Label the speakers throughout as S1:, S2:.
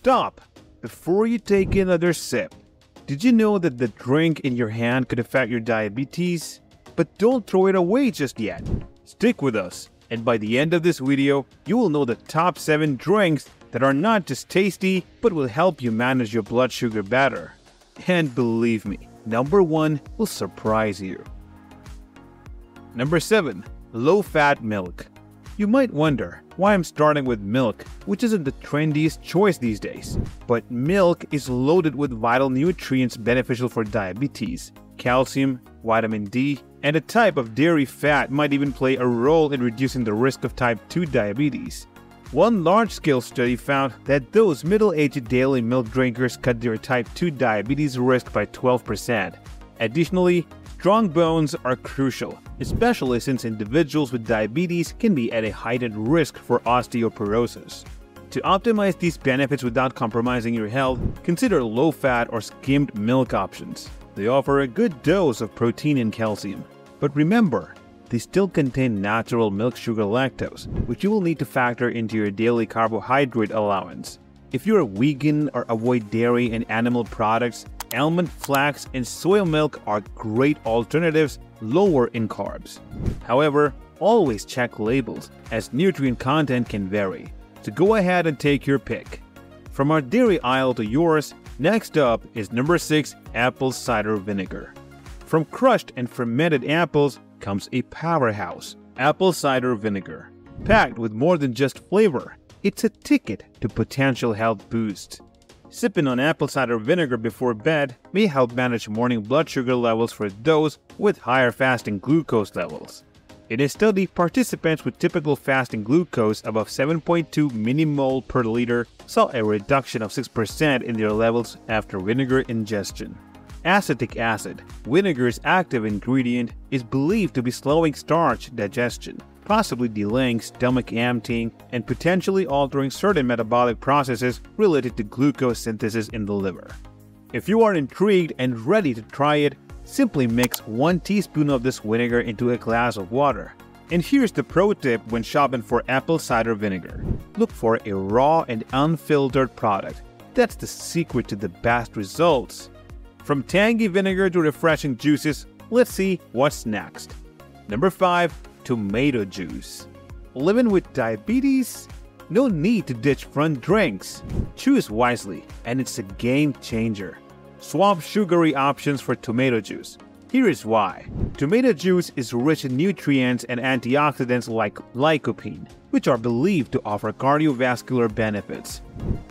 S1: stop before you take another sip. Did you know that the drink in your hand could affect your diabetes? But don't throw it away just yet. Stick with us, and by the end of this video, you will know the top 7 drinks that are not just tasty, but will help you manage your blood sugar better. And believe me, number 1 will surprise you. Number 7. Low-fat milk. You might wonder why I'm starting with milk, which isn't the trendiest choice these days. But milk is loaded with vital nutrients beneficial for diabetes. Calcium, vitamin D, and a type of dairy fat might even play a role in reducing the risk of type 2 diabetes. One large-scale study found that those middle-aged daily milk drinkers cut their type 2 diabetes risk by 12%. Additionally, strong bones are crucial, especially since individuals with diabetes can be at a heightened risk for osteoporosis. To optimize these benefits without compromising your health, consider low-fat or skimmed milk options. They offer a good dose of protein and calcium. But remember, they still contain natural milk sugar lactose, which you will need to factor into your daily carbohydrate allowance. If you're a vegan or avoid dairy and animal products, almond, flax, and soy milk are great alternatives lower in carbs. However, always check labels, as nutrient content can vary. So go ahead and take your pick. From our dairy aisle to yours, next up is number 6, apple cider vinegar. From crushed and fermented apples comes a powerhouse, apple cider vinegar. Packed with more than just flavor, it's a ticket to potential health boosts. Sipping on apple cider vinegar before bed may help manage morning blood sugar levels for those with higher fasting glucose levels. In a study, participants with typical fasting glucose above 7.2 millimole per liter saw a reduction of 6% in their levels after vinegar ingestion. Acetic acid, vinegar's active ingredient, is believed to be slowing starch digestion, possibly delaying stomach emptying and potentially altering certain metabolic processes related to glucose synthesis in the liver. If you are intrigued and ready to try it, simply mix 1 teaspoon of this vinegar into a glass of water. And here's the pro tip when shopping for apple cider vinegar. Look for a raw and unfiltered product. That's the secret to the best results. From tangy vinegar to refreshing juices, let's see what's next. Number 5. Tomato juice. Living with diabetes? No need to ditch front drinks. Choose wisely, and it's a game changer. Swap sugary options for tomato juice. Here is why. Tomato juice is rich in nutrients and antioxidants like lycopene, which are believed to offer cardiovascular benefits.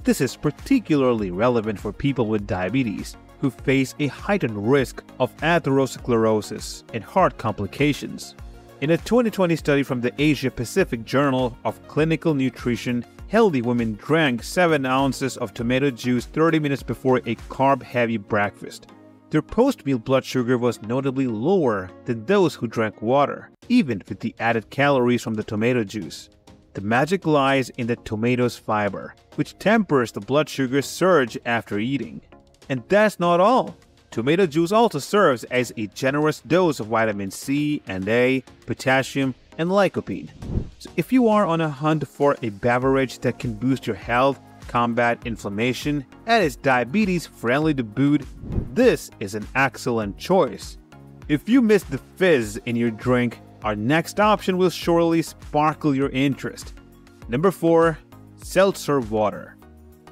S1: This is particularly relevant for people with diabetes who face a heightened risk of atherosclerosis and heart complications. In a 2020 study from the Asia-Pacific Journal of Clinical Nutrition, healthy women drank 7 ounces of tomato juice 30 minutes before a carb-heavy breakfast. Their post-meal blood sugar was notably lower than those who drank water, even with the added calories from the tomato juice. The magic lies in the tomato's fiber, which tempers the blood sugar surge after eating. And that's not all. Tomato juice also serves as a generous dose of vitamin C and A, potassium, and lycopene. So if you are on a hunt for a beverage that can boost your health, combat inflammation, and is diabetes-friendly to boot, this is an excellent choice. If you miss the fizz in your drink, our next option will surely sparkle your interest. Number 4. Seltzer water.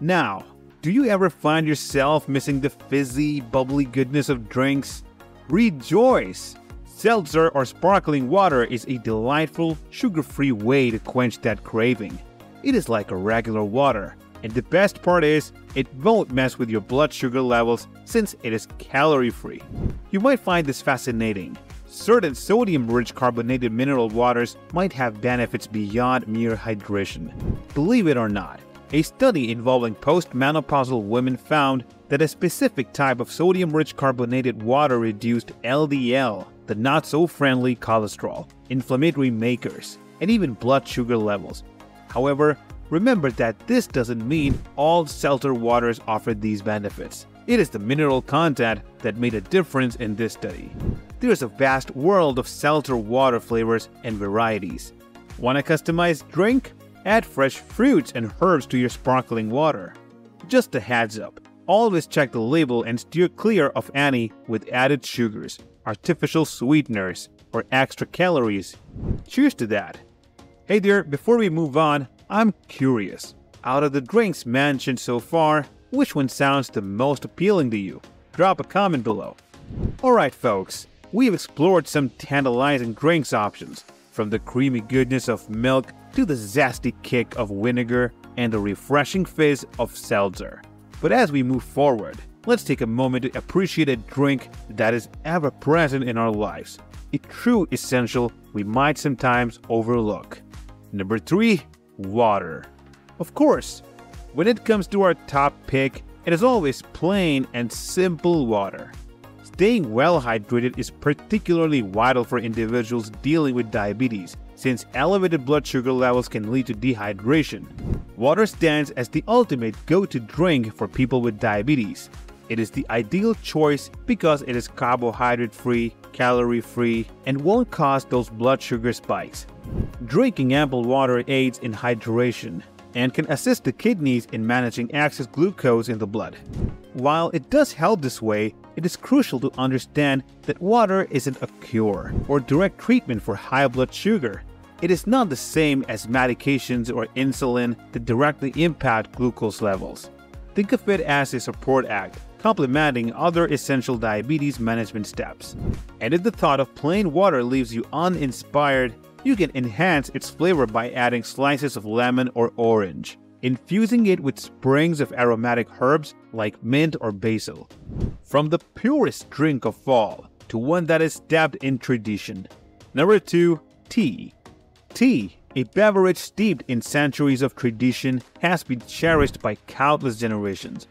S1: Now, do you ever find yourself missing the fizzy, bubbly goodness of drinks? Rejoice! Seltzer or sparkling water is a delightful, sugar-free way to quench that craving. It is like a regular water, and the best part is, it won't mess with your blood sugar levels since it is calorie-free. You might find this fascinating. Certain sodium-rich carbonated mineral waters might have benefits beyond mere hydration. Believe it or not, a study involving postmenopausal women found that a specific type of sodium-rich carbonated water reduced LDL, the not-so-friendly cholesterol, inflammatory makers, and even blood sugar levels. However, remember that this doesn't mean all seltzer waters offer these benefits. It is the mineral content that made a difference in this study. There is a vast world of seltzer water flavors and varieties. Want a customized drink? Add fresh fruits and herbs to your sparkling water. Just a heads up, always check the label and steer clear of any with added sugars, artificial sweeteners, or extra calories. Cheers to that! Hey there, before we move on, I'm curious. Out of the drinks mentioned so far, which one sounds the most appealing to you? Drop a comment below. Alright folks, we've explored some tantalizing drinks options, from the creamy goodness of milk to the zesty kick of vinegar and the refreshing fizz of seltzer. But as we move forward, let's take a moment to appreciate a drink that is ever present in our lives, a true essential we might sometimes overlook. Number 3. Water. Of course, when it comes to our top pick, it is always plain and simple water. Staying well hydrated is particularly vital for individuals dealing with diabetes, since elevated blood sugar levels can lead to dehydration. Water stands as the ultimate go-to drink for people with diabetes. It is the ideal choice because it is carbohydrate-free, calorie-free, and won't cause those blood sugar spikes. Drinking ample water aids in hydration and can assist the kidneys in managing excess glucose in the blood. While it does help this way, it is crucial to understand that water isn't a cure or direct treatment for high blood sugar. It is not the same as medications or insulin that directly impact glucose levels. Think of it as a support act, complementing other essential diabetes management steps. And if the thought of plain water leaves you uninspired, you can enhance its flavor by adding slices of lemon or orange, infusing it with sprigs of aromatic herbs like mint or basil. From the purest drink of all to one that is steeped in tradition. Number 2. Tea. Tea, a beverage steeped in centuries of tradition, has been cherished by countless generations.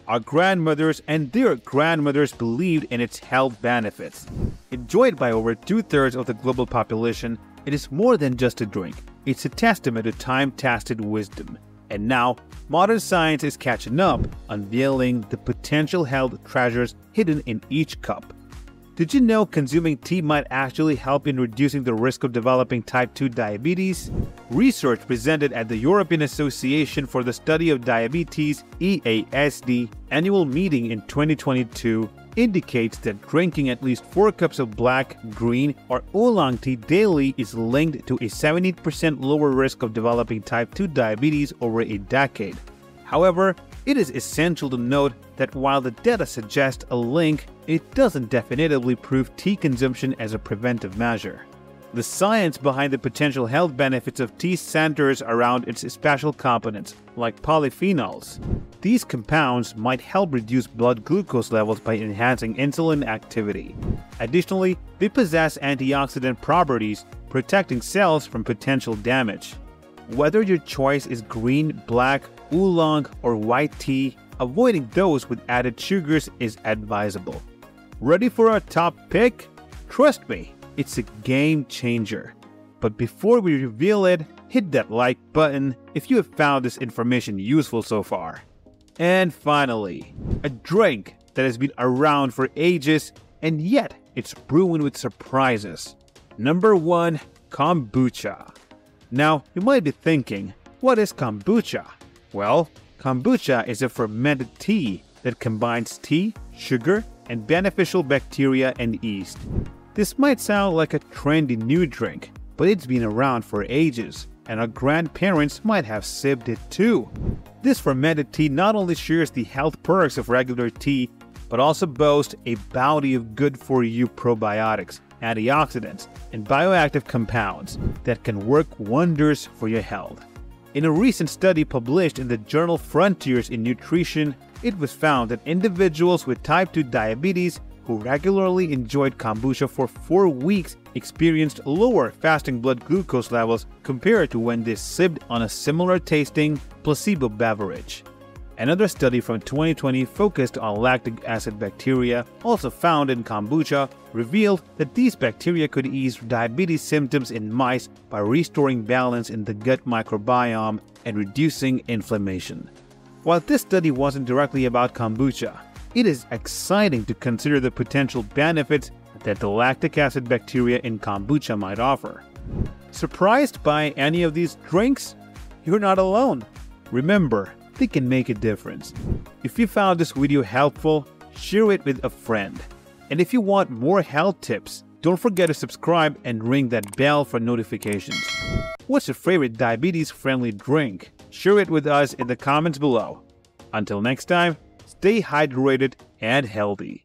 S1: Our grandmothers and their grandmothers believed in its health benefits. Enjoyed by over 2/3 of the global population, it is more than just a drink. It's a testament to time-tested wisdom. And now, modern science is catching up, unveiling the potential health treasures hidden in each cup. Did you know consuming tea might actually help in reducing the risk of developing type 2 diabetes? Research presented at the European Association for the Study of Diabetes (EASD) annual meeting in 2022 indicates that drinking at least 4 cups of black, green, or oolong tea daily is linked to a 70% lower risk of developing type 2 diabetes over a decade. However, it is essential to note that while the data suggests a link, it doesn't definitively prove tea consumption as a preventive measure. The science behind the potential health benefits of tea centers around its special components, like polyphenols. These compounds might help reduce blood glucose levels by enhancing insulin activity. Additionally, they possess antioxidant properties, protecting cells from potential damage. Whether your choice is green, black, oolong, or white tea, avoiding those with added sugars is advisable. Ready for our top pick? Trust me, it's a game changer. But before we reveal it, hit that like button if you have found this information useful so far. And finally, a drink that has been around for ages and yet it's brewing with surprises. Number 1. Kombucha. Now, you might be thinking, what is kombucha? Well, kombucha is a fermented tea that combines tea, sugar, and beneficial bacteria and yeast. This might sound like a trendy new drink, but it's been around for ages, and our grandparents might have sipped it too. This fermented tea not only shares the health perks of regular tea, but also boasts a bounty of good-for-you probiotics, antioxidants, and bioactive compounds that can work wonders for your health. In a recent study published in the journal Frontiers in Nutrition, it was found that individuals with type 2 diabetes who regularly enjoyed kombucha for 4 weeks experienced lower fasting blood glucose levels compared to when they sipped on a similar tasting placebo beverage. Another study from 2020 focused on lactic acid bacteria, also found in kombucha, revealed that these bacteria could ease diabetes symptoms in mice by restoring balance in the gut microbiome and reducing inflammation. While this study wasn't directly about kombucha, it is exciting to consider the potential benefits that the lactic acid bacteria in kombucha might offer. Surprised by any of these drinks? You're not alone. Remember, they can make a difference. If you found this video helpful, share it with a friend. And if you want more health tips, don't forget to subscribe and ring that bell for notifications. What's your favorite diabetes-friendly drink? Share it with us in the comments below. Until next time, stay hydrated and healthy.